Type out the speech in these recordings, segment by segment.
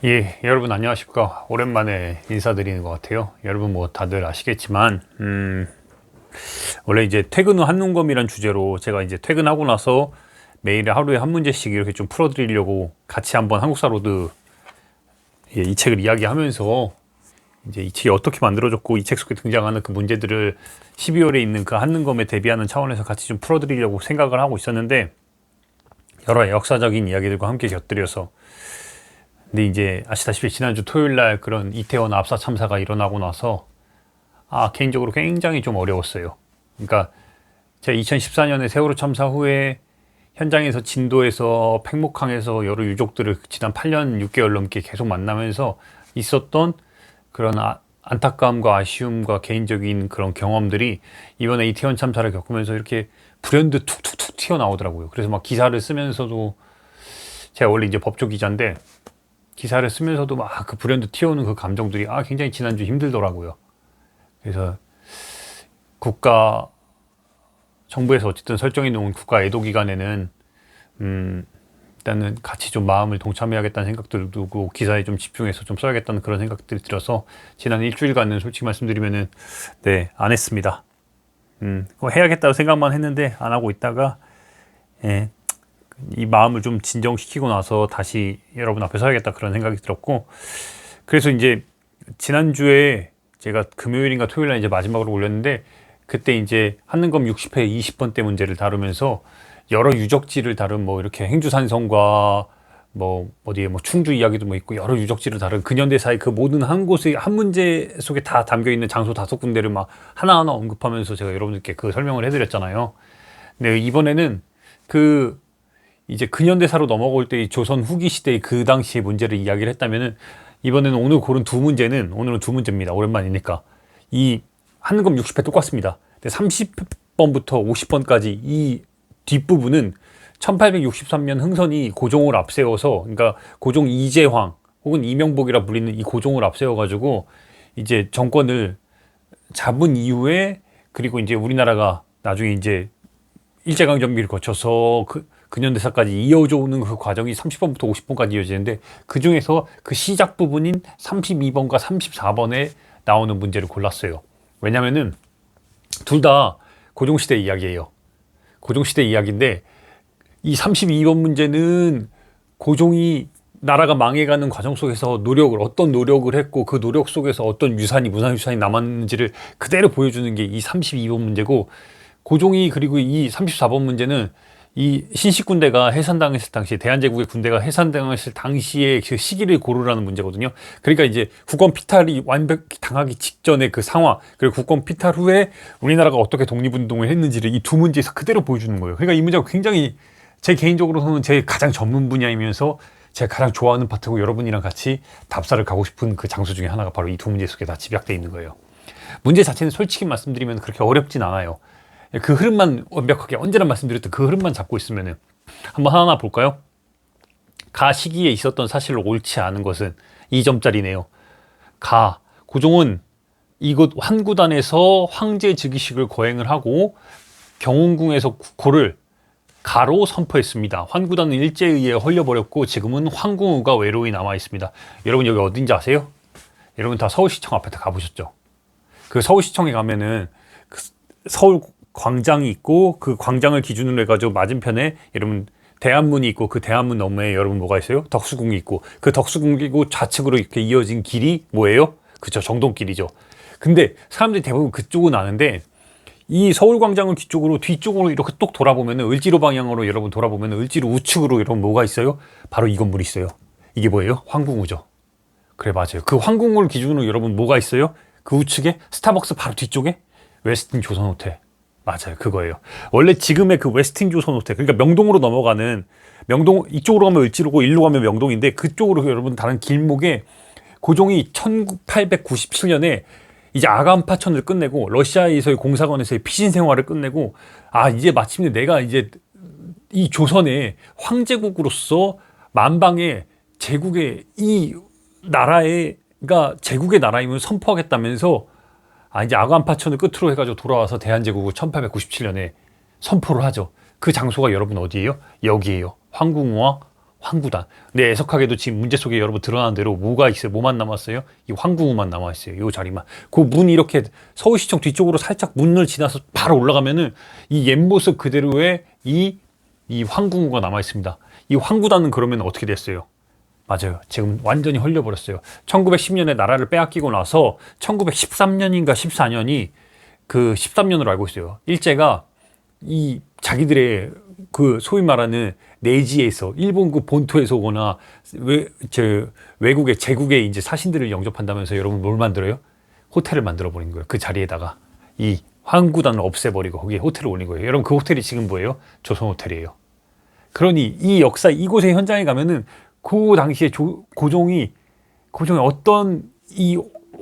예, 여러분 안녕하십니까. 오랜만에 인사드리는 것 같아요. 여러분 뭐 다들 아시겠지만, 원래 이제 퇴근 후 한눈검이란 주제로 제가 이제 퇴근하고 나서 매일 하루에 한 문제씩 이렇게 좀 풀어드리려고 같이 한번 한국사 로드 이 책을 이야기하면서 이제 이 책이 어떻게 만들어졌고 이 책 속에 등장하는 그 문제들을 12월에 있는 그 한눈검에 대비하는 차원에서 같이 좀 풀어드리려고 생각을 하고 있었는데, 여러 역사적인 이야기들과 함께 곁들여서, 근데 이제 아시다시피 지난주 토요일 날 그런 이태원 압사 참사가 일어나고 나서 개인적으로 굉장히 좀 어려웠어요. 그러니까 제가 2014년에 세월호 참사 후에 현장에서 진도에서 팽목항에서 여러 유족들을 지난 8년 6개월 넘게 계속 만나면서 있었던 그런 안타까움과 아쉬움과 개인적인 그런 경험들이 이번에 이태원 참사를 겪으면서 이렇게 불현듯 툭툭툭 튀어나오더라고요. 그래서 막 기사를 쓰면서도, 제가 원래 이제 법조 기자인데 기사를 쓰면서도 막 그 불현듯 튀어오는 그 감정들이 굉장히 지난주 힘들더라고요. 그래서 정부에서 어쨌든 설정해 놓은 국가 애도 기간에는 일단은 같이 좀 마음을 동참해야겠다는 생각도 들고 기사에 좀 집중해서 좀 써야겠다는 그런 생각들이 들어서 지난 일주일간은 솔직히 말씀드리면은 안 했습니다. 그거 해야겠다고 생각만 했는데 안 하고 있다가 이 마음을 좀 진정시키고 나서 다시 여러분 앞에 서야겠다 그런 생각이 들었고, 그래서 이제 지난주에 제가 금요일인가 토요일날 이제 마지막으로 올렸는데, 그때 이제 한능검 60회 20번대 문제를 다루면서 여러 유적지를 다룬 뭐 이렇게 행주산성과 뭐 어디에 뭐 충주 이야기도 뭐 있고 여러 유적지를 다룬 근현대사의 그 모든 한 곳의 한 문제 속에 다 담겨 있는 장소 5군데를 막 하나하나 언급하면서 제가 여러분들께 그 설명을 해드렸잖아요. 근데 이번에는 이제 근현대사로 넘어올 때 조선 후기 시대의 그 당시의 문제를 이야기를 했다면은, 이번에는 오늘 고른 오늘은 두 문제입니다. 오랜만이니까. 이 한금 60회 똑같습니다. 30번부터 50번까지 이 뒷부분은 1863년 흥선이 고종을 앞세워서, 그러니까 고종 이재황 혹은 이명복이라 불리는 이 고종을 앞세워가지고 이제 정권을 잡은 이후에, 그리고 이제 우리나라가 나중에 이제 일제강점기를 거쳐서 근현대사까지 이어져 오는 그 과정이 30번부터 50번까지 이어지는데, 그 중에서 그 시작 부분인 32번과 34번에 나오는 문제를 골랐어요. 왜냐면은 둘 다 고종시대 이야기예요. 고종시대 이야기인데, 이 32번 문제는 고종이 나라가 망해가는 과정 속에서 어떤 노력을 했고 그 노력 속에서 어떤 문화유산이 남았는지를 그대로 보여주는 게 이 32번 문제고, 고종이 그리고 이 34번 문제는 이 신식군대가 해산당했을 당시, 대한제국의 군대가 해산당했을 당시의 그 시기를 고르라는 문제거든요. 그러니까 이제 국권 피탈이 완벽히 당하기 직전의 그 상황, 그리고 국권 피탈 후에 우리나라가 어떻게 독립운동을 했는지를 이 두 문제에서 그대로 보여주는 거예요. 그러니까 이 문제가 굉장히 제 개인적으로는 제 가장 전문 분야이면서 제가 가장 좋아하는 파트고, 여러분이랑 같이 답사를 가고 싶은 그 장소 중에 하나가 바로 이 두 문제 속에 다 집약되어 있는 거예요. 문제 자체는 솔직히 말씀드리면 그렇게 어렵진 않아요. 그 흐름만 완벽하게 언제나 말씀드렸던 그 흐름만 잡고 있으면은, 한번 하나하나 볼까요? 가 시기에 있었던 사실로 옳지 않은 것은 2점짜리네요. 고종은 이곳 환구단에서 황제 즉위식을 거행을 하고 경운궁에서 고를 가로 선포했습니다. 환구단은 일제에 의해 헐려버렸고 지금은 황궁우가 외로이 남아 있습니다. 여러분 여기 어딘지 아세요? 여러분 다 서울시청 앞에 다 가보셨죠? 그 서울시청에 가면은 서울 광장이 있고, 그 광장을 기준으로 해가지고 맞은편에 여러분 대한문이 있고, 그 대한문 너머에 여러분 뭐가 있어요? 덕수궁이 있고, 그 덕수궁이고 좌측으로 이렇게 이어진 길이 뭐예요? 그쵸, 정동길이죠. 근데 사람들이 대부분 그쪽은 아는데, 이 서울광장을 뒤쪽으로 이렇게 뚝 돌아보면은, 을지로 방향으로 여러분 돌아보면은 을지로 우측으로 여러분 뭐가 있어요? 바로 이 건물이 있어요. 이게 뭐예요? 황궁우죠. 그래, 맞아요. 그 황궁우를 기준으로 여러분 뭐가 있어요? 그 우측에 스타벅스 바로 뒤쪽에 웨스틴 조선호텔. 맞아요, 그거예요. 원래 지금의 그 웨스틴 조선 호텔, 그러니까 명동으로 넘어가는, 명동 이쪽으로 가면 을지로고 일로 가면 명동인데, 그쪽으로 여러분 다른 길목에 고종이 1897년에 이제 아간파천을 끝내고 러시아에서의 공사관에서의 피신 생활을 끝내고, 이제 마침내 내가 이제 이 조선의 황제국으로서 만방의 제국의 이 나라가 제국의 나라임을 선포하겠다면서, 이제 아간파천을 끝으로 해가지고 돌아와서 대한제국을 1897년에 선포를 하죠. 그 장소가 여러분 어디예요? 여기에요. 황궁우와 황구단. 근데 애석하게도 지금 문제 속에 여러분 드러난 대로 뭐가 있어요? 뭐만 남았어요? 이 황궁만 남아있어요. 이 자리만. 그 문 이렇게 서울시청 뒤쪽으로 살짝 문을 지나서 바로 올라가면은 이 옛 모습 그대로의 이 황궁구가 남아있습니다. 이 황구단은 그러면 어떻게 됐어요? 맞아요. 지금 완전히 헐려버렸어요. 1910년에 나라를 빼앗기고 나서 1913년인가 14년이 그 13년으로 알고 있어요. 일제가 이 자기들의 그 소위 말하는 내지에서 일본 그 본토에서 오거나 외국의 제국의 이제 사신들을 영접한다면서 여러분 뭘 만들어요? 호텔을 만들어 버린 거예요. 그 자리에다가 이 황구단을 없애버리고 거기에 호텔을 올린 거예요. 여러분 그 호텔이 지금 뭐예요? 조선 호텔이에요. 그러니 이 역사 이곳의 현장에 가면은 그 당시에 고종이 어떤 이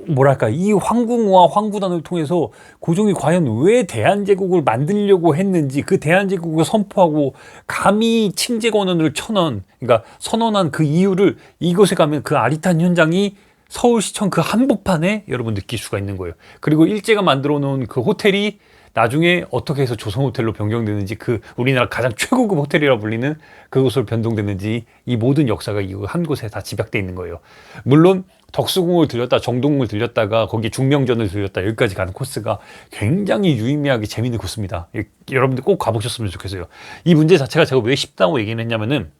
뭐랄까 이 황궁과 황구단을 통해서 고종이 과연 왜 대한제국을 만들려고 했는지 그 대한제국을 선포하고 감히 칭제권언을 그러니까 선언한 그 이유를 이곳에 가면 그 아릿한 현장이 서울시청 그 한복판에 여러분 느낄 수가 있는 거예요. 그리고 일제가 만들어 놓은 그 호텔이 나중에 어떻게 해서 조선호텔로 변경되는지 그 우리나라 가장 최고급 호텔이라 불리는 그곳으로 변동됐는지 이 모든 역사가 이 한 곳에 다 집약되어 있는 거예요. 물론 덕수궁을 들렸다 정동궁을 들렸다가 거기 중명전을 들렸다 여기까지 가는 코스가 굉장히 유의미하게 재미있는 코스입니다. 여러분들 꼭 가보셨으면 좋겠어요. 이 문제 자체가 제가 왜 쉽다고 얘기를 했냐면은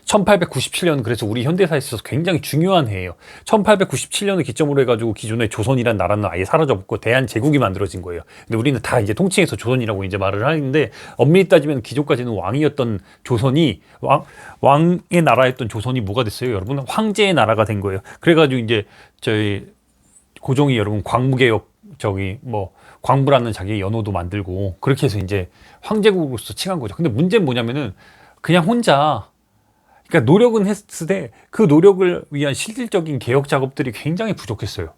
1897년 그래서 우리 현대사에 있어서 굉장히 중요한 해예요. 1897년을 기점으로 해가지고 기존의 조선이란 나라는 아예 사라져버렸고 대한제국이 만들어진 거예요. 근데 우리는 다 이제 통칭해서 조선이라고 이제 말을 하는데 엄밀히 따지면 기존까지는 왕이었던 조선이 왕의 나라였던 조선이 뭐가 됐어요? 여러분 황제의 나라가 된 거예요. 그래가지고 이제 저희 고종이 여러분 광무개혁 광무라는 자기의 연호도 만들고 그렇게 해서 이제 황제국으로서 칭한 거죠. 근데 문제는 뭐냐면은 그냥 혼자 그러니까 노력은 했을 때 그 노력을 위한 실질적인 개혁 작업들이 굉장히 부족했어요.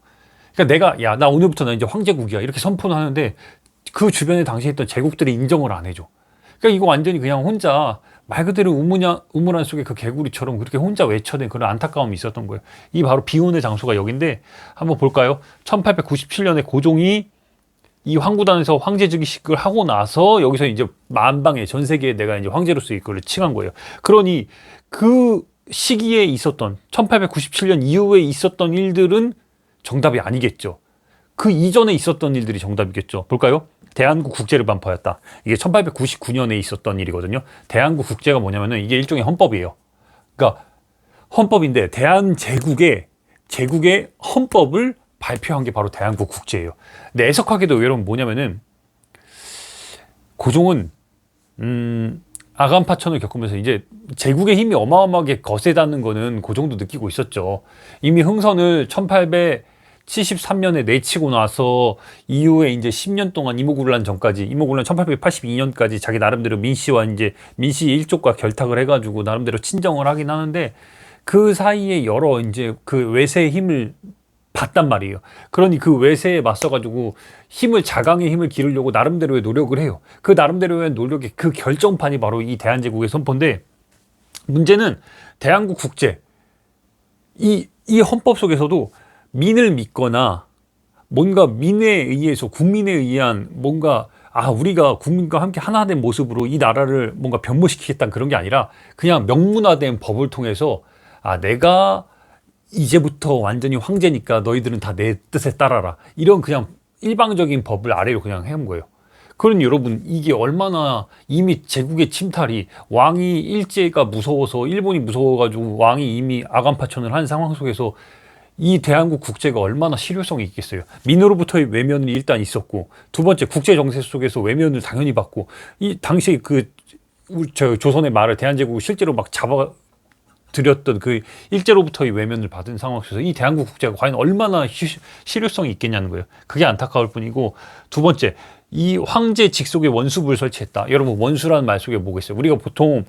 그러니까 나 오늘부터 나 이제 황제국이야 이렇게 선포는 하는데 그 주변에 당시에 있던 제국들이 인정을 안 해줘. 그러니까 이거 완전히 그냥 혼자 말 그대로 우물안 속에 그 개구리처럼 그렇게 혼자 외쳐낸 그런 안타까움이 있었던 거예요. 이 바로 비운의 장소가 여긴데 한번 볼까요? 1897년에 고종이 이 황구단에서 황제즉위식을 하고 나서 여기서 이제 만방에 전 세계에 내가 이제 황제로서 이거를 칭한 거예요. 그러니 그 시기에 있었던 1897년 이후에 있었던 일들은 정답이 아니겠죠. 그 이전에 있었던 일들이 정답이겠죠. 볼까요? 대한국 국제를 반포했다. 이게 1899년에 있었던 일이거든요. 대한국 국제가 뭐냐면은 이게 일종의 헌법이에요. 그러니까 헌법인데 제국의 헌법을 발표한 게 바로 대한국 국제예요. 근데 애석하게도 여러분 뭐냐면은 고종은 아간파천을 겪으면서 이제 제국의 힘이 어마어마하게 거세다는 거는 고종도 느끼고 있었죠. 이미 흥선을 1873년에 내치고 나서 이후에 이제 10년 동안 이모군란 전까지 이모군란 1882년까지 자기 나름대로 민씨 일족과 결탁을 해가지고 나름대로 친정을 하긴 하는데 그 사이에 여러 이제 그 외세의 힘을 봤단 말이에요. 그러니 그 외세에 맞서가지고 자강의 힘을 기르려고 나름대로의 노력을 해요. 그 나름대로의 노력의 그 결정판이 바로 이 대한제국의 선포인데 문제는 대한국 국제 이 헌법 속에서도 민을 믿거나 뭔가 민에 의해서 국민에 의한 뭔가 우리가 국민과 함께 하나 된 모습으로 이 나라를 뭔가 변모시키겠다는 그런 게 아니라 그냥 명문화된 법을 통해서 내가 이제부터 완전히 황제니까 너희들은 다 내 뜻에 따라라. 이런 그냥 일방적인 법을 아래로 그냥 해온 거예요. 그러니 여러분 이게 얼마나 이미 제국의 침탈이 일제가 무서워서 일본이 무서워가지고 왕이 이미 아간파천을 한 상황 속에서 이 대한국 국제가 얼마나 실효성이 있겠어요. 민으로부터의 외면이 일단 있었고 두 번째 국제 정세 속에서 외면을 당연히 받고 이 당시 조선의 말을 대한제국을 실제로 막 드렸던 그 일제로부터의 외면을 받은 상황 속에서 이 대한국 국제가 과연 얼마나 실효성이 있겠냐는 거예요. 그게 안타까울 뿐이고 두 번째 이 황제 직속에 원수부를 설치했다. 여러분 원수라는 말 속에 뭐가 있어요? 우리가 보통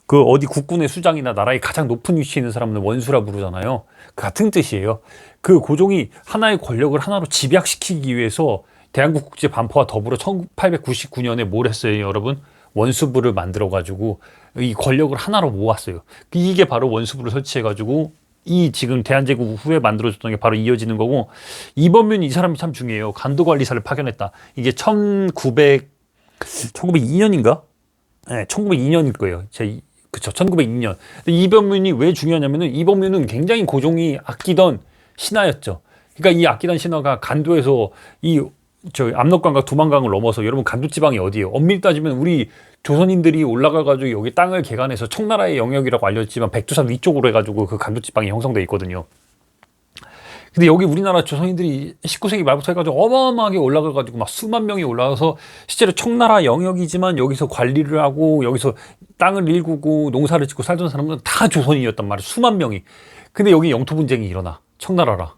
그 어디 국군의 수장이나 나라의 가장 높은 위치에 있는 사람은 원수라 부르잖아요. 같은 뜻이에요. 그 고종이 하나의 권력을 하나로 집약시키기 위해서 대한국 국제 반포와 더불어 1899년에 뭘 했어요, 여러분? 원수부를 만들어가지고 이 권력을 하나로 모았어요. 이게 바로 원수부를 설치해가지고 이 지금 대한제국 후에 만들어졌던 게 바로 이어지는 거고 이범윤 이 사람이 참 중요해요. 간도관리사를 파견했다. 이게 1902년인가? 네, 1902년일 거예요. 그쵸. 1902년. 이범윤이 왜 중요하냐면은 이범윤은 굉장히 고종이 아끼던 신하였죠. 그러니까 이 아끼던 신하가 간도에서 이 압록강과 두만강을 넘어서 여러분 간도 지방이 어디예요? 엄밀히 따지면 우리 조선인들이 올라가가지고 여기 땅을 개간해서 청나라의 영역이라고 알려졌지만 백두산 위쪽으로 해가지고 그 간도 지방이 형성돼 있거든요. 근데 여기 우리나라 조선인들이 19세기 말부터 해가지고 어마어마하게 올라가가지고 막 수만 명이 올라가서 실제로 청나라 영역이지만 여기서 관리를 하고 여기서 땅을 일구고 농사를 짓고 살던 사람은 다 조선인이었단 말이에요. 수만 명이. 근데 여기 영토 분쟁이 일어나. 청나라라.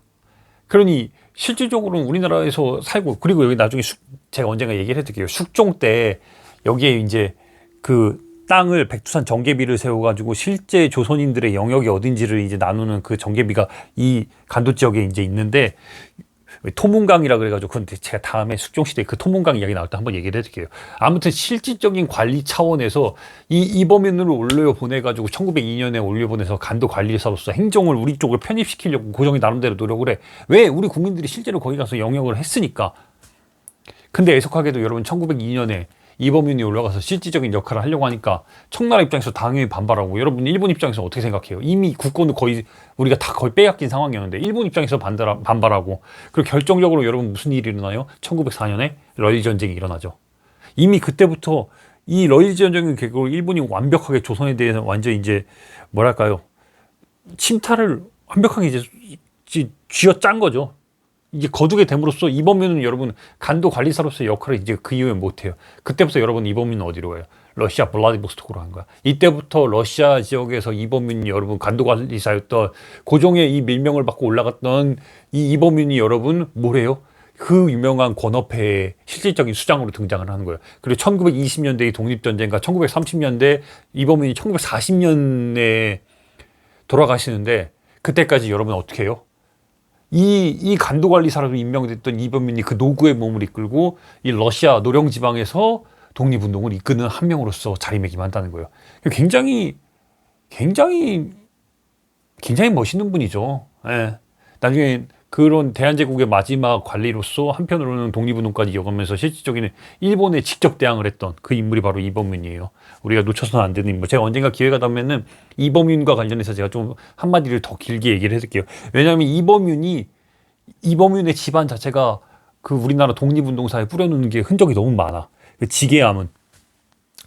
그러니 실질적으로는 우리나라에서 살고, 그리고 여기 나중에 제가 언젠가 얘기를 해드릴게요. 숙종 때 여기에 이제 그 땅을 백두산 정계비를 세워가지고 실제 조선인들의 영역이 어딘지를 이제 나누는 그 정계비가 이 간도 지역에 이제 있는데, 토문강이라 그래가지고 그건 제가 다음에 숙종시대 그 토문강 이야기 나올 때 한번 얘기를 해드릴게요. 아무튼 실질적인 관리 차원에서 이 이범윤을 올려보내가지고 1902년에 올려보내서 간도 관리사로서 행정을 우리 쪽으로 편입시키려고 고종이 나름대로 노력을 해. 왜? 우리 국민들이 실제로 거기 가서 영역을 했으니까. 근데 애석하게도 여러분 1902년에 이범윤이 올라가서 실질적인 역할을 하려고 하니까 청나라 입장에서 당연히 반발하고, 여러분 일본 입장에서 어떻게 생각해요? 이미 국권을 거의 우리가 다 거의 빼앗긴 상황이었는데 일본 입장에서 반발하고, 그리고 결정적으로 여러분 무슨 일이 일어나요? 1904년에 러일 전쟁이 일어나죠. 이미 그때부터 이 러일 전쟁의 계획으로 일본이 완벽하게 조선에 대해서 완전 이제 뭐랄까요, 침탈을 완벽하게 이제 쥐어짠 거죠. 이게 거두게 됨으로써 이범윤은 여러분 간도 관리사로서의 역할을 이제 그 이후에 못해요. 그때부터 여러분 이범윤은 어디로 가요? 러시아 블라디보스토크로 간 거야. 이때부터 러시아 지역에서 이범윤이 여러분 간도 관리사였던, 고종의 이 밀명을 받고 올라갔던 이 이범윤이 여러분 뭐래요? 그 유명한 권업회의 실질적인 수장으로 등장을 하는 거예요. 그리고 1920년대의 독립전쟁과 1930년대 이범윤이 1940년에 돌아가시는데, 그때까지 여러분 어떻게 해요? 이 간도관리사로 임명됐던 이범윤이 그 노구의 몸을 이끌고 이 러시아 노령 지방에서 독립운동을 이끄는 한 명으로서 자리매김한다는 거예요. 굉장히 멋있는 분이죠. 예. 나중에 그런 대한제국의 마지막 관리로서 한편으로는 독립운동까지 이어가면서 실질적인 일본에 직접 대항을 했던 그 인물이 바로 이범윤이에요. 우리가 놓쳐서는 안 되는 인물. 제가 언젠가 기회가 되면은 이범윤과 관련해서 제가 좀 한마디를 더 길게 얘기를 해드릴게요. 왜냐하면 이범윤의 집안 자체가 그 우리나라 독립운동사에 뿌려놓는 게 흔적이 너무 많아.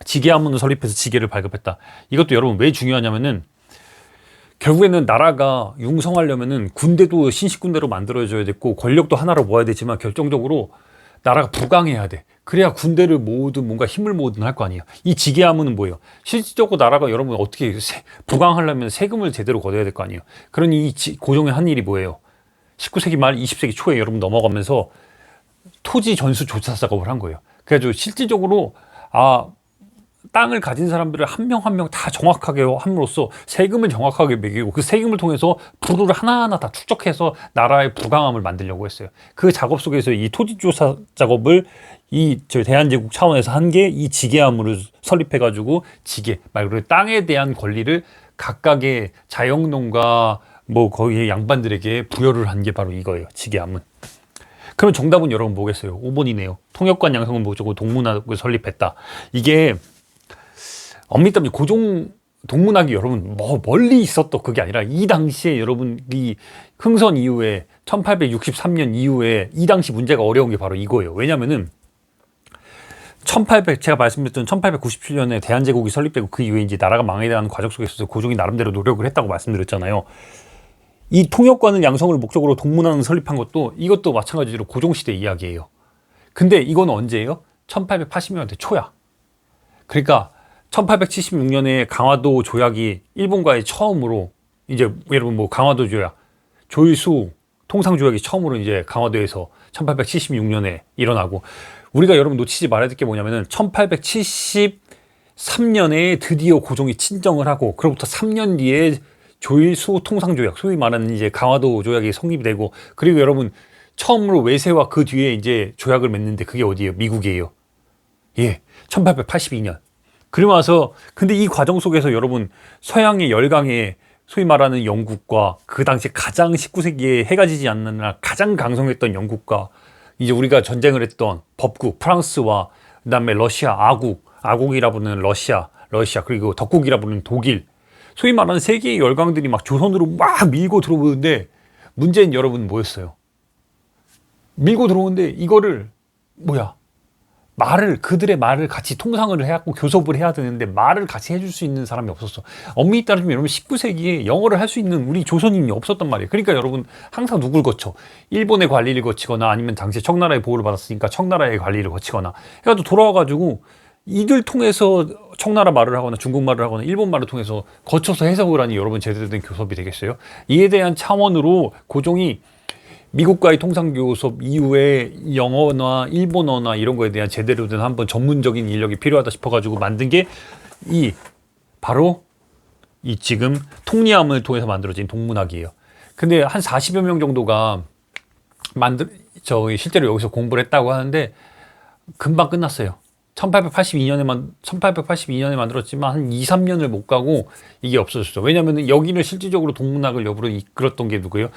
지계아문을 설립해서 지계를 발급했다. 이것도 여러분 왜 중요하냐면은, 결국에는 나라가 융성하려면은 군대도 신식군대로 만들어줘야 됐고 권력도 하나로 모아야 되지만 결정적으로 나라가 부강해야 돼. 그래야 군대를 모으든 뭔가 힘을 모으든 할 거 아니에요. 이 지계하면은 뭐예요? 실질적으로 나라가 여러분 어떻게 부강하려면 세금을 제대로 걷어야 될 거 아니에요. 그러니 고종이 한 일이 뭐예요? 19세기 말 20세기 초에 여러분 넘어가면서 토지 전수 조사 작업을 한 거예요. 그래가지고 실질적으로 땅을 가진 사람들을 한 명 한 명 다 정확하게 함으로써 세금을 정확하게 매기고, 그 세금을 통해서 부를 하나하나 다 축적해서 나라의 부강함을 만들려고 했어요. 그 작업 속에서 이 토지조사 작업을 저희 대한제국 차원에서 한 게 이 지계함을 설립해가지고 지계 말 그대로 땅에 대한 권리를 각각의 자영농가 뭐 거기에 양반들에게 부여를 한 게 바로 이거예요. 지계함은. 그럼 정답은 여러분 뭐겠어요? 5번이네요. 통역관 양성을 목적으로 동문학을 설립했다. 이게 엄밀히 따지면 고종 동문학이 여러분 멀리 있었던 그게 아니라, 이 당시에 여러분 이 흥선 이후에 1863년 이후에 이 당시 문제가 어려운 게 바로 이거예요. 왜냐면은 제가 말씀드렸던 1897년에 대한제국이 설립되고 그 이후에 이제 나라가 망해가는 과정 속에서 고종이 나름대로 노력을 했다고 말씀드렸잖아요. 이 통역관을 양성을 목적으로 동문학을 설립한 것도 이것도 마찬가지로 고종시대 이야기예요. 근데 이건 언제예요? 1880년대 초야. 그러니까 1876년에 강화도 조약이 일본과의 처음으로 이제 여러분 뭐 강화도 조약, 조일수 통상 조약이 처음으로 이제 강화도에서 1876년에 일어나고, 우리가 여러분 놓치지 말아야 될 게 뭐냐면은 1873년에 드디어 고종이 친정을 하고, 그로부터 3년 뒤에 조일수 통상 조약, 소위 말하는 이제 강화도 조약이 성립이 되고, 그리고 여러분 처음으로 외세와 그 뒤에 이제 조약을 맺는데 그게 어디예요? 미국이에요. 예, 1882년. 그러고 나서 근데 이 과정 속에서 여러분 서양의 열강에 소위 말하는 영국과 그 당시 가장 19세기에 해가 지지 않는 날 가장 강성했던 영국과 이제 우리가 전쟁을 했던 법국 프랑스와 그다음에 러시아 아국이라 부르는 러시아 러시아, 그리고 덕국이라 부르는 독일, 소위 말하는 세계의 열강들이 막 조선으로 막 밀고 들어오는데, 문제는 여러분 뭐였어요? 밀고 들어오는데 이거를 그들의 말을 같이 통상을 해갖고 교섭을 해야 되는데 말을 같이 해줄 수 있는 사람이 없었어. 엄밀히 따지면 여러분 19세기에 영어를 할 수 있는 우리 조선인이 없었단 말이에요. 그러니까 여러분 항상 누굴 거쳐? 일본의 관리를 거치거나 아니면 당시에 청나라의 보호를 받았으니까 청나라의 관리를 거치거나 해가지고 돌아와가지고 이들 통해서 청나라 말을 하거나 중국 말을 하거나 일본 말을 통해서 거쳐서 해석을 하니 여러분 제대로 된 교섭이 되겠어요? 이에 대한 차원으로 고종이 미국과의 통상교섭 이후에 영어나 일본어나 이런 거에 대한 제대로 된 한번 전문적인 인력이 필요하다 싶어가지고 만든 게 바로 이 지금 통리함을 통해서 만들어진 동문학이에요. 근데 한 40여 명 정도가 실제로 여기서 공부를 했다고 하는데 금방 끝났어요. 1882년에 만들었지만 한 2, 3년을 못 가고 이게 없어졌죠. 왜냐면 여기는 실질적으로 동문학을 옆으로 이끌었던 게 누구예요?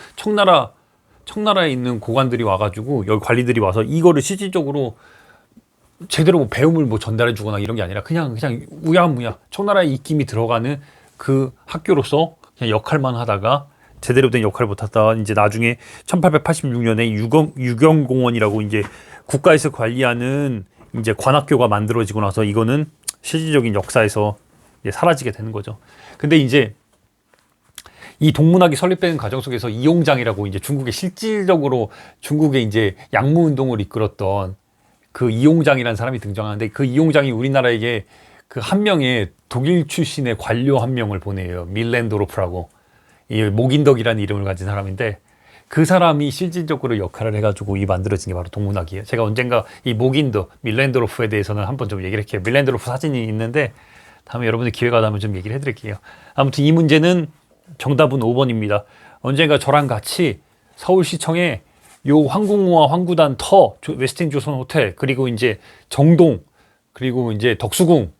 청나라에 있는 고관들이 와가지고 여기 관리들이 와서 이거를 실질적으로 제대로 배움을 전달해 주거나 이런 게 아니라 그냥 우야무야 청나라의 입김이 들어가는 그 학교로서 그냥 역할만 하다가 제대로 된 역할을 못하다가 이제 나중에 1886년에 유경공원이라고 이제 국가에서 관리하는 이제 관학교가 만들어지고 나서 이거는 실질적인 역사에서 이제 사라지게 되는 거죠. 근데 이제 이 동문학이 설립되는 과정 속에서 이용장이라고 이제 중국의 이제 양무 운동을 이끌었던 그 이용장이라는 사람이 등장하는데 그 이용장이 우리나라에게 그 한 명의 독일 출신의 관료 한 명을 보내요. 밀렌도르프라고. 이 목인덕이라는 이름을 가진 사람인데 그 사람이 실질적으로 역할을 해가지고 이 만들어진 게 바로 동문학이에요. 제가 언젠가 이 밀렌도르프에 대해서는 한번 좀 얘기를 할게요. 밀렌도르프 사진이 있는데 다음에 여러분들 기회가 나면 좀 얘기를 해드릴게요. 아무튼 이 문제는 정답은 5번입니다. 언젠가 저랑 같이 서울시청에 요 황궁호와 황구단 웨스틴 조선 호텔, 그리고 이제 정동, 그리고 이제 덕수궁,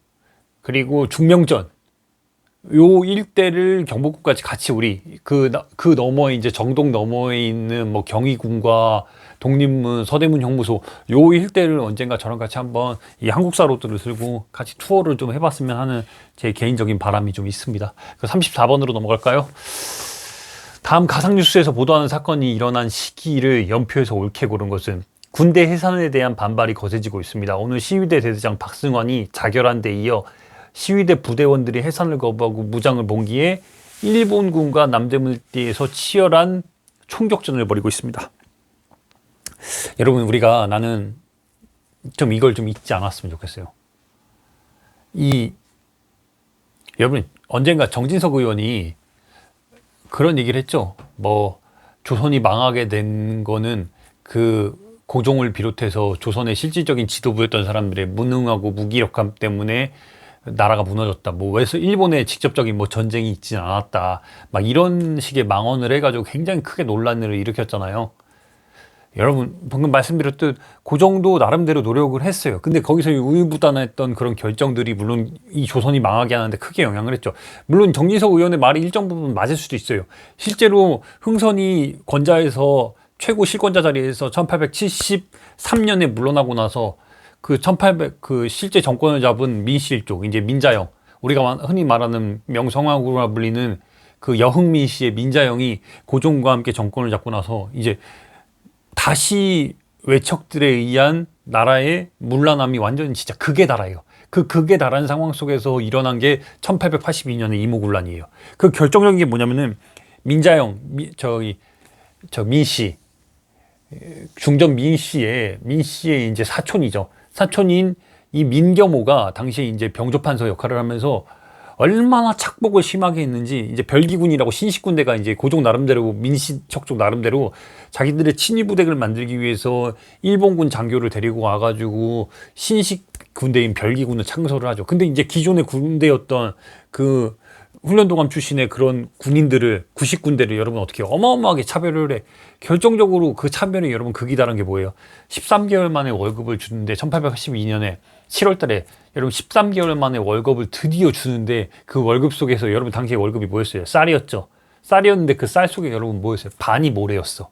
그리고 중명전, 요 일대를 경복궁까지 같이 우리 그 너머에 이제 정동 너머에 있는 뭐 경희궁과 독립문, 서대문 형무소 요 일대를 언젠가 저랑 같이 한번 이 한국사 로드를 들고 같이 투어를 좀 해봤으면 하는 제 개인적인 바람이 좀 있습니다. 34번으로 넘어갈까요? 다음 가상뉴스에서 보도하는 사건이 일어난 시기를 연표해서 옳게 고른 것은 군대 해산에 대한 반발이 거세지고 있습니다. 오늘 시위대 대대장 박승환이 자결한 데 이어 시위대 부대원들이 해산을 거부하고 무장을 봉기해 일본군과 남대문띠에서 치열한 총격전을 벌이고 있습니다. 여러분 나는 좀 이걸 좀 잊지 않았으면 좋겠어요. 여러분 언젠가 정진석 의원이 그런 얘기를 했죠. 조선이 망하게 된 거는 그 고종을 비롯해서 조선의 실질적인 지도부였던 사람들의 무능하고 무기력함 때문에 나라가 무너졌다. 그래서 일본에 직접적인 전쟁이 있지는 않았다. 막 이런 식의 망언을 해가지고 굉장히 크게 논란을 일으켰잖아요. 여러분 방금 말씀드렸듯 고종도 나름대로 노력을 했어요. 근데 거기서 우유부단했던 그런 결정들이 물론 이 조선이 망하게 하는데 크게 영향을 했죠. 물론 정진석 의원의 말이 일정 부분 맞을 수도 있어요. 실제로 흥선이 권좌에서 최고 실권자 자리에서 1873년에 물러나고 나서 그 실제 정권을 잡은 민실 쪽, 이제 민자영, 우리가 흔히 말하는 명성황후라 불리는 그 여흥민 씨의 민자영이 고종과 함께 정권을 잡고 나서 이제 다시 외척들에 의한 나라의 문란함이 완전히 진짜 극에 달아요. 그 극에 달한 상황 속에서 일어난 게 1882년의 이모군란이에요. 그 결정적인 게 뭐냐면은 민자영, 민씨, 중전 민씨의 이제 사촌이죠. 사촌인 이 민겸호가 당시에 이제 병조판서 역할을 하면서 얼마나 착복을 심하게 했는지 이제 별기군이라고 신식군대가 이제 고종 나름대로 민씨척 쪽 나름대로 자기들의 친위 부대를 만들기 위해서 일본군 장교를 데리고 와가지고 신식 군대인 별기군을 창설을 하죠. 근데 이제 기존의 군대였던 그 훈련도감 출신의 그런 군인들을 90군대를 여러분 어떻게 어마어마하게 차별을 해. 결정적으로 그 차별이 여러분 극이 다른 게 뭐예요? 13개월 만에 월급을 주는데 1882년에 7월 달에 여러분 13개월 만에 월급을 드디어 주는데 그 월급 속에서 여러분 당시에 월급이 뭐였어요? 쌀이었죠. 쌀이었는데 그 쌀 속에 여러분 뭐였어요? 반이 모래였어.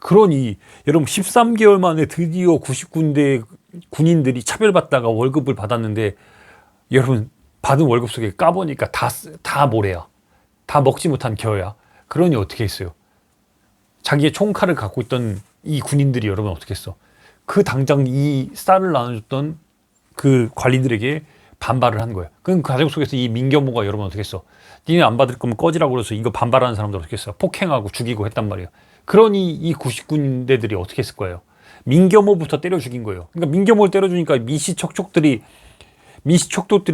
그러니 여러분 13개월 만에 드디어 90군대 군인들이 차별받다가 월급을 받았는데 여러분 받은 월급 속에 까보니까 다 모래야. 다 먹지 못한 겨야. 그러니 어떻게 했어요? 자기의 총칼을 갖고 있던 이 군인들이 여러분 어떻게 했어? 그 당장 이 쌀을 나눠줬던 그 관리들에게 반발을 한 거예요. 그 과정 속에서 이 민겨모가 여러분 어떻게 했어? 니네 안 받을 거면 꺼지라고 그래서 이거 반발하는 사람들 어떻게 했어? 폭행하고 죽이고 했단 말이에요. 그러니 이 99군대들이 어떻게 했을 거예요? 민겨모부터 때려 죽인 거예요. 그러니까 민겨모를 때려 주니까 민시척족들이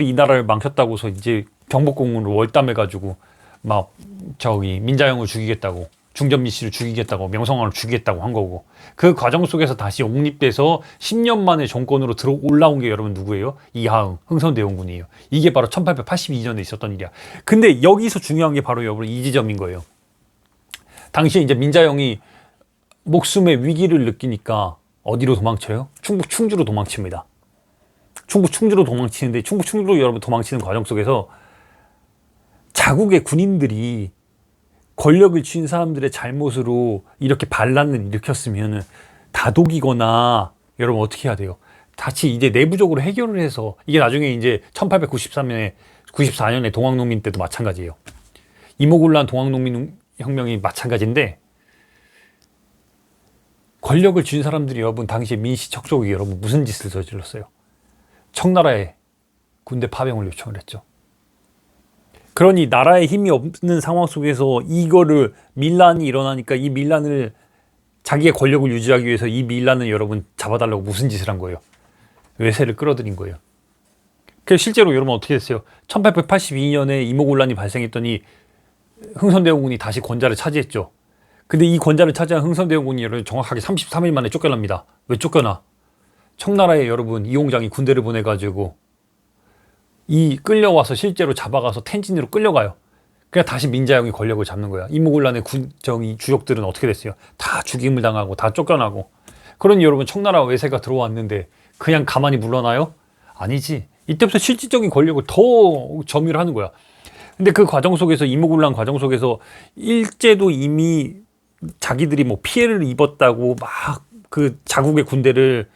이 나라를 망쳤다고서 이제 경복궁으로 월담해가지고 막 저기 민자영을 죽이겠다고, 중전미 씨를 죽이겠다고, 명성황후를 죽이겠다고 한 거고, 그 과정 속에서 다시 옹립돼서 10년 만에 정권으로 올라온 게 여러분 누구예요? 이하응, 흥선대원군이에요. 이게 바로 1882년에 있었던 일이야. 근데 여기서 중요한 게 바로 여러분 이 지점인 거예요. 당시에 이제 민자영이 목숨의 위기를 느끼니까 어디로 도망쳐요? 충북 충주로 도망칩니다. 충북 충주로 도망치는데, 충북 충주로 여러분 도망치는 과정 속에서 자국의 군인들이 권력을 쥔 사람들의 잘못으로 이렇게 반란을 일으켰으면 다독이거나 여러분 어떻게 해야 돼요? 다시 이제 내부적으로 해결을 해서, 이게 나중에 이제 1894년에 동학농민 때도 마찬가지예요. 이모군란 동학농민 혁명이 마찬가지인데, 권력을 쥔 사람들이 여러분 당시에 민시척족이 여러분 무슨 짓을 저질렀어요? 청나라에 군대 파병을 요청을 했죠. 그러니 나라에 힘이 없는 상황 속에서 이거를 밀란이 일어나니까 이 밀란을, 자기의 권력을 유지하기 위해서 이 밀란을 여러분 잡아달라고 무슨 짓을 한 거예요? 외세를 끌어들인 거예요. 그래서 실제로 여러분 어떻게 됐어요? 1882년에 이모군란이 발생했더니 흥선대원군이 다시 권좌를 차지했죠. 근데 이 권좌를 차지한 흥선대원군이 여러분 정확하게 33일 만에 쫓겨납니다. 왜 쫓겨나? 청나라에 여러분 이홍장이 군대를 보내가지고 이 끌려와서 실제로 잡아가서 텐진으로 끌려가요. 그냥 다시 민자영이 권력을 잡는 거야. 이모군란의 주력들은 어떻게 됐어요? 다 죽임을 당하고 다 쫓겨나고. 그러니 여러분 청나라 외세가 들어왔는데 그냥 가만히 물러나요? 아니지. 이때부터 실질적인 권력을 더 점유를 하는 거야. 근데 그 과정 속에서, 이모군란 과정 속에서 일제도 이미 자기들이 뭐 피해를 입었다고 막 그 자국의 군대를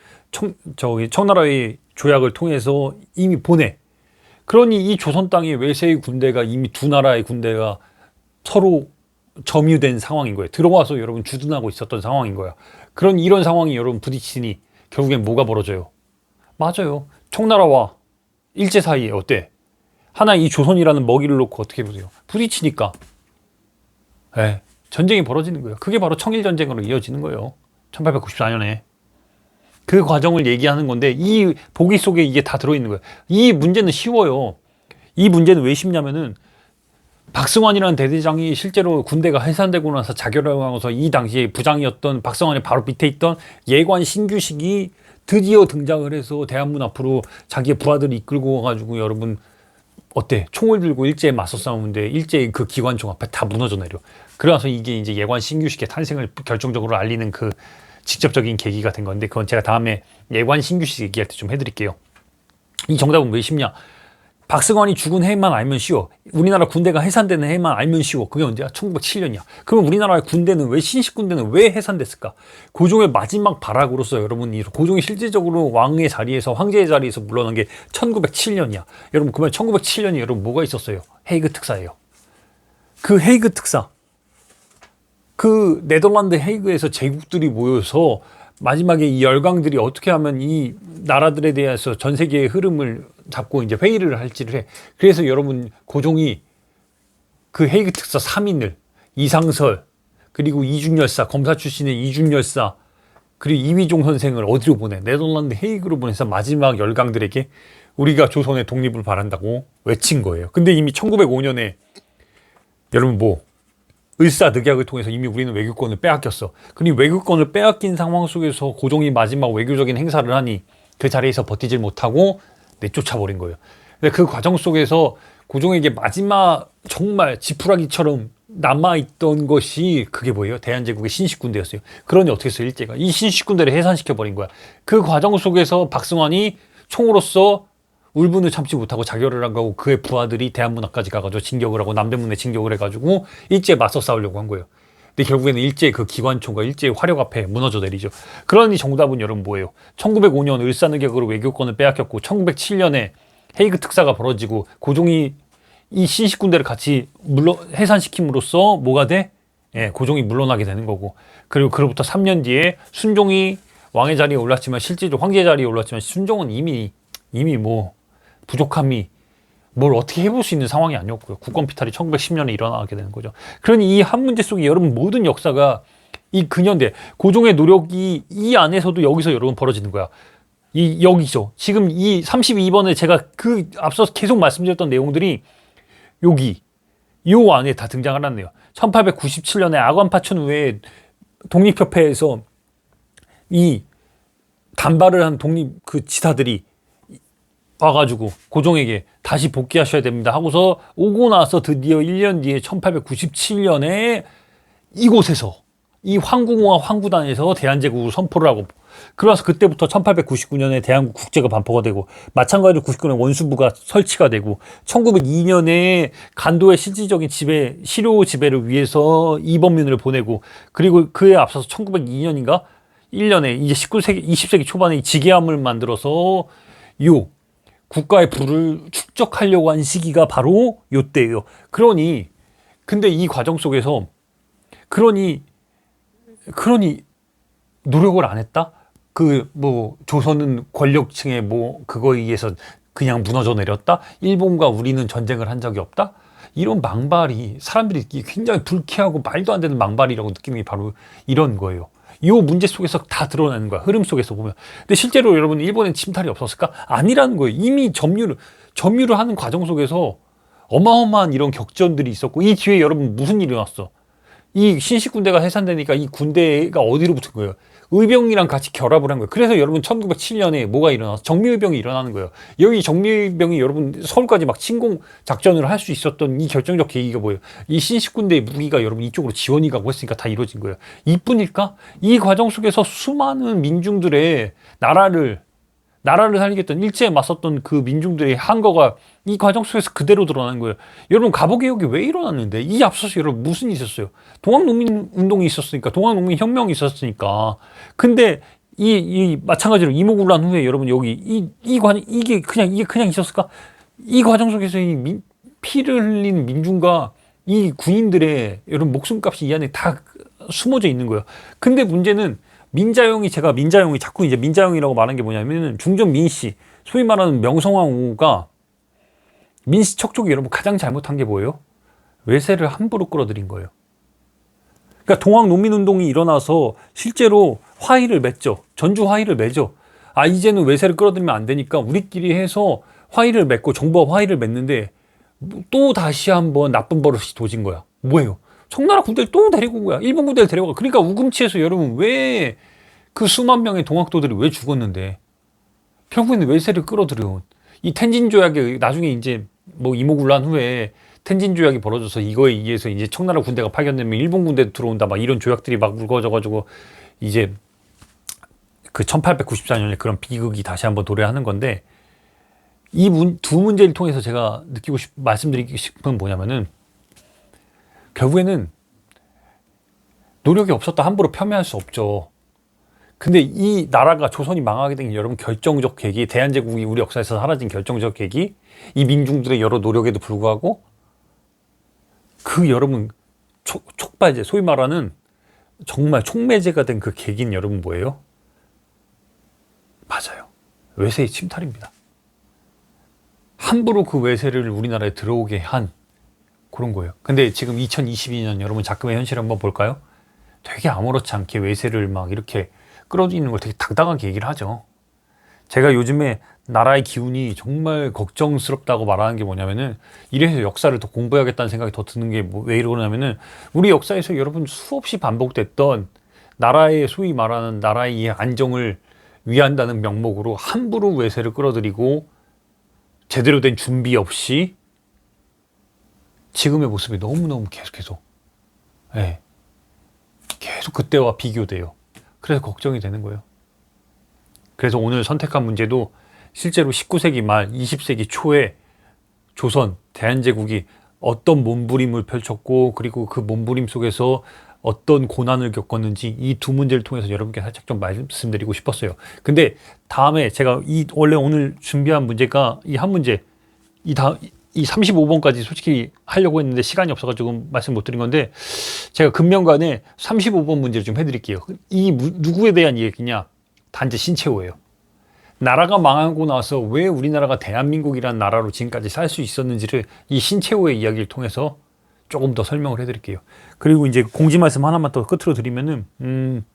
청나라의 조약을 통해서 이미 보내. 그러니 이 조선 땅에 외세의 군대가 이미 두 나라의 군대가 서로 점유된 상황인 거예요. 들어와서 여러분 주둔하고 있었던 상황인 거야. 그런 이런 상황이 여러분 부딪히니 결국엔 뭐가 벌어져요? 맞아요. 청나라와 일제 사이에 어때? 하나 이 조선이라는 먹이를 놓고 어떻게 보세요? 부딪히니까 전쟁이 벌어지는 거예요. 그게 바로 청일전쟁으로 이어지는 거예요. 1894년에. 그 과정을 얘기하는 건데 이 보기 속에 이게 다 들어있는 거예요. 이 문제는 쉬워요. 이 문제는 왜 쉽냐면은 박승환이라는 대대장이 실제로 군대가 해산되고 나서 자결을 하고서 이 당시에 부장이었던 박승환의 바로 밑에 있던 예관 신규식이 드디어 등장을 해서 대한문 앞으로 자기의 부하들을 이끌고 와가지고 여러분 어때? 총을 들고 일제에 맞서 싸우는데 일제의 그 기관총 앞에 다 무너져 내려. 그래서 이게 이제 예관 신규식의 탄생을 결정적으로 알리는 그 직접적인 계기가 된 건데, 그건 제가 다음에 예관 신규식 얘기할 때 좀 해드릴게요. 이 정답은 왜 쉽냐? 박승환이 죽은 해만 알면 쉬워. 우리나라 군대가 해산되는 해만 알면 쉬워. 그게 언제야? 1907년이야. 그럼 우리나라의 군대는 왜, 신식 군대는 왜 해산됐을까? 고종의 마지막 발악으로서 여러분, 이 고종이 실질적으로 왕의 자리에서, 황제의 자리에서 물러난 게 1907년이야. 여러분, 그러면 1907년이 여러분 뭐가 있었어요? 헤이그 특사예요. 그 헤이그 특사. 그 네덜란드 헤이그에서 제국들이 모여서 마지막에 이 열강들이 어떻게 하면 이 나라들에 대해서 전 세계의 흐름을 잡고 이제 회의를 할지를 해. 그래서 여러분 고종이 그 헤이그 특사 3인을 이상설 그리고 이중열사, 검사 출신의 이중열사 그리고 이휘종 선생을 어디로 보내? 네덜란드 헤이그로 보내서 마지막 열강들에게 우리가 조선의 독립을 바란다고 외친 거예요. 근데 이미 1905년에 여러분 을사늑약을 통해서 이미 우리는 외교권을 빼앗겼어. 그리고 외교권을 빼앗긴 상황 속에서 고종이 마지막 외교적인 행사를 하니 그 자리에서 버티질 못하고 내쫓아버린 거예요. 근데 그 과정 속에서 고종에게 마지막 정말 지푸라기처럼 남아있던 것이 그게 뭐예요? 대한제국의 신식군대였어요. 그러니 어떻게 했어요? 일제가 이 신식군대를 해산시켜버린 거야. 그 과정 속에서 박승환이 총으로서 울분을 참지 못하고 자결을 한 거고, 그의 부하들이 대한문 앞까지 가가지고 진격을 하고 남대문에 진격을 해가지고 일제에 맞서 싸우려고 한 거예요. 근데 결국에는 일제의 그 기관총과 일제의 화력 앞에 무너져 내리죠. 그러니 정답은 여러분 뭐예요? 1905년 을사늑약으로 외교권을 빼앗겼고 1907년에 헤이그 특사가 벌어지고 고종이 이 신식 군대를 같이 해산시킴으로써 뭐가 돼? 예, 고종이 물러나게 되는 거고, 그리고 그로부터 3년 뒤에 순종이 왕의 자리에 올랐지만 실제로 황제 자리에 올랐지만 순종은 이미 뭐 부족함이 뭘 어떻게 해볼 수 있는 상황이 아니었고요. 국권 피탈이 1910년에 일어나게 되는 거죠. 그러니 이 한 문제 속에 여러분 모든 역사가 이 근현대 고종의 노력이 이 안에서도 여기서 여러분 벌어지는 거야. 여기죠. 지금 이 32번에 제가 그 앞서 계속 말씀드렸던 내용들이 요 안에 다 등장을 하네요. 1897년에 아관파천 후에 독립협회에서 이 단발을 한 독립 그 지사들이 와가지고 고종에게 다시 복귀하셔야 됩니다 하고서 오고 나서 드디어 1년 뒤에 1897년에 이곳에서 이 황궁호와 황구단에서 대한제국을 선포를 하고, 그래서 그때부터 1899년에 대한국 국제가 반포가 되고, 마찬가지로 99년에 원수부가 설치가 되고, 1902년에 간도의 실질적인 실효 지배를 위해서 이범민을 보내고, 그리고 그에 앞서서 1902년인가 1년에 이제 19세기 20세기 초반에 지계함을 만들어서 요 국가의 부를 축적하려고 한 시기가 바로 요때예요. 그러니 근데 이 과정 속에서 그러니 노력을 안 했다? 그 뭐 조선은 권력층의 뭐 그거에 의해서 그냥 무너져 내렸다? 일본과 우리는 전쟁을 한 적이 없다? 이런 망발이 사람들이 굉장히 불쾌하고 말도 안 되는 망발이라고 느끼는 게 바로 이런 거예요. 이 문제 속에서 다 드러나는 거야. 흐름 속에서 보면. 근데 실제로 여러분 일본엔 침탈이 없었을까? 아니라는 거예요. 이미 점유를 하는 과정 속에서 어마어마한 이런 격전들이 있었고, 이 뒤에 여러분 무슨 일이 일어났어? 이 신식 군대가 해산되니까 이 군대가 어디로 붙은 거예요? 의병이랑 같이 결합을 한 거예요. 그래서 여러분 1907년에 뭐가 일어나서 정미의병이 일어나는 거예요. 여기 정미의병이 여러분 서울까지 막 침공 작전을 할 수 있었던 이 결정적 계기가 뭐예요? 이 신식 군대의 무기가 여러분 이쪽으로 지원이 가고 했으니까 다 이루어진 거예요. 이뿐일까? 이 과정 속에서 수많은 민중들의 나라를 살리겠다는 일제에 맞섰던 그 민중들의 한거가 이 과정 속에서 그대로 드러나는 거예요. 여러분 갑오개혁이 왜 일어났는데? 이 앞서서 여러분 무슨 일이 있었어요? 동학농민운동이 있었으니까, 동학농민혁명이 있었으니까. 근데 이 마찬가지로 이모군란 후에 여러분 여기 이게 그냥 있었을까? 이 과정 속에서 피를 흘린 민중과 이 군인들의 여러분 목숨값이 이 안에 다 숨어져 있는 거예요. 근데 문제는 제가 자꾸 이제 민자형이라고 말하는 게 뭐냐면은 중전 민씨, 소위 말하는 명성황후가 민씨 척족이 여러분 가장 잘못한 게 뭐예요? 외세를 함부로 끌어들인 거예요. 그러니까 동학농민운동이 일어나서 실제로 화의를 맺죠. 전주 화의를 맺죠. 아, 이제는 외세를 끌어들이면 안 되니까 우리끼리 해서 화의를 맺고 정부와 화의를 맺는데 또 다시 한번 나쁜 버릇이 도진 거야. 뭐예요? 청나라 군대를 또 데리고 온 거야. 일본 군대를 데려가. 그러니까 우금치에서 여러분 왜 그 수만 명의 동학도들이 왜 죽었는데, 결국에는 외세를 끌어들여온 이 텐진 조약에 나중에 이제 뭐 이모군란 후에 텐진 조약이 벌어져서 이거에 의해서 이제 청나라 군대가 파견되면 일본 군대도 들어온다 막 이런 조약들이 막 물거져가지고 이제 그 1894년에 그런 비극이 다시 한번 도래하는 건데, 이 두 문제를 통해서 제가 말씀드리고 싶은 뭐냐면은 결국에는 노력이 없었다 함부로 폄훼할 수 없죠. 근데 이 나라가 조선이 망하게 된 여러분 결정적 계기, 대한제국이 우리 역사에서 사라진 결정적 계기, 이 민중들의 여러 노력에도 불구하고 그 여러분 촉발제, 소위 말하는 정말 촉매제가 된 그 계기는 여러분 뭐예요? 맞아요. 외세의 침탈입니다. 함부로 그 외세를 우리나라에 들어오게 한 그런 거예요. 근데 지금 2022년 여러분 작금의 현실을 한번 볼까요? 되게 아무렇지 않게 외세를 막 이렇게 끌어들이는 걸 되게 당당하게 얘기를 하죠. 제가 요즘에 나라의 기운이 정말 걱정스럽다고 말하는 게 뭐냐면은, 이래서 역사를 더 공부해야겠다는 생각이 더 드는 게 왜 이러냐면은, 우리 역사에서 여러분 수없이 반복됐던 나라의 소위 말하는 나라의 안정을 위한다는 명목으로 함부로 외세를 끌어들이고 제대로 된 준비 없이 지금의 모습이 너무너무 계속해서 계속 그때와 비교돼요. 그래서 걱정이 되는 거예요. 그래서 오늘 선택한 문제도 실제로 19세기 말 20세기 초에 조선, 대한제국이 어떤 몸부림을 펼쳤고, 그리고 그 몸부림 속에서 어떤 고난을 겪었는지 이 두 문제를 통해서 여러분께 살짝 좀 말씀드리고 싶었어요. 근데 다음에 제가 원래 오늘 준비한 문제가 이 한 문제, 이 35번까지 솔직히 하려고 했는데 시간이 없어가지고 말씀 못 드린 건데, 제가 금명간에 35번 문제를 좀 해드릴게요. 누구에 대한 얘기냐? 단지 신채호예요. 나라가 망하고 나서 왜 우리나라가 대한민국이라는 나라로 지금까지 살 수 있었는지를 이 신채호의 이야기를 통해서 조금 더 설명을 해드릴게요. 그리고 이제 공지 말씀 하나만 더 끝으로 드리면은,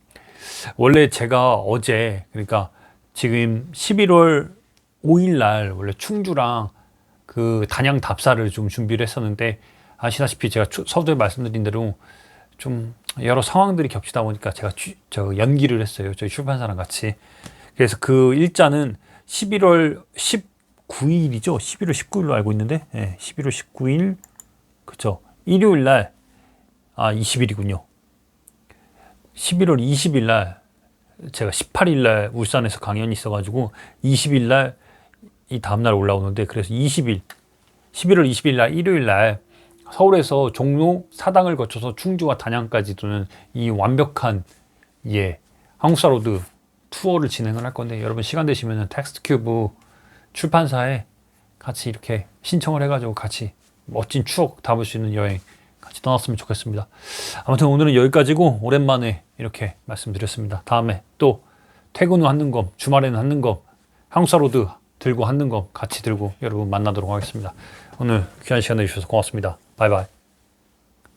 원래 제가 어제, 그러니까 지금 11월 5일 날 원래 충주랑 그 단양 답사를 좀 준비를 했었는데, 아시다시피 제가 서두에 말씀드린 대로 좀 여러 상황들이 겹치다 보니까 제가 연기를 했어요. 저희 출판사랑 같이. 그래서 그 일자는 11월 19일이죠. 11월 19일로 알고 있는데, 네, 11월 19일, 그쵸. 일요일 날, 20일이군요. 11월 20일 날, 제가 18일 날 울산에서 강연이 있어가지고, 20일 날, 이 다음날 올라오는데, 그래서 11월 20일 날, 일요일 날, 서울에서 종로 사당을 거쳐서 충주와 단양까지 도는 이 완벽한, 한국사로드 투어를 진행을 할 건데, 여러분 시간 되시면 텍스트큐브 출판사에 같이 이렇게 신청을 해가지고 같이 멋진 추억 담을 수 있는 여행 같이 떠났으면 좋겠습니다. 아무튼 오늘은 여기까지고, 오랜만에 이렇게 말씀드렸습니다. 다음에 또 퇴근 후 하는 거, 주말에는 하는 거, 한국사로드 들고 하는 거 같이 들고 여러분 만나도록 하겠습니다. 오늘 귀한 시간 내주셔서 고맙습니다. 바이바이.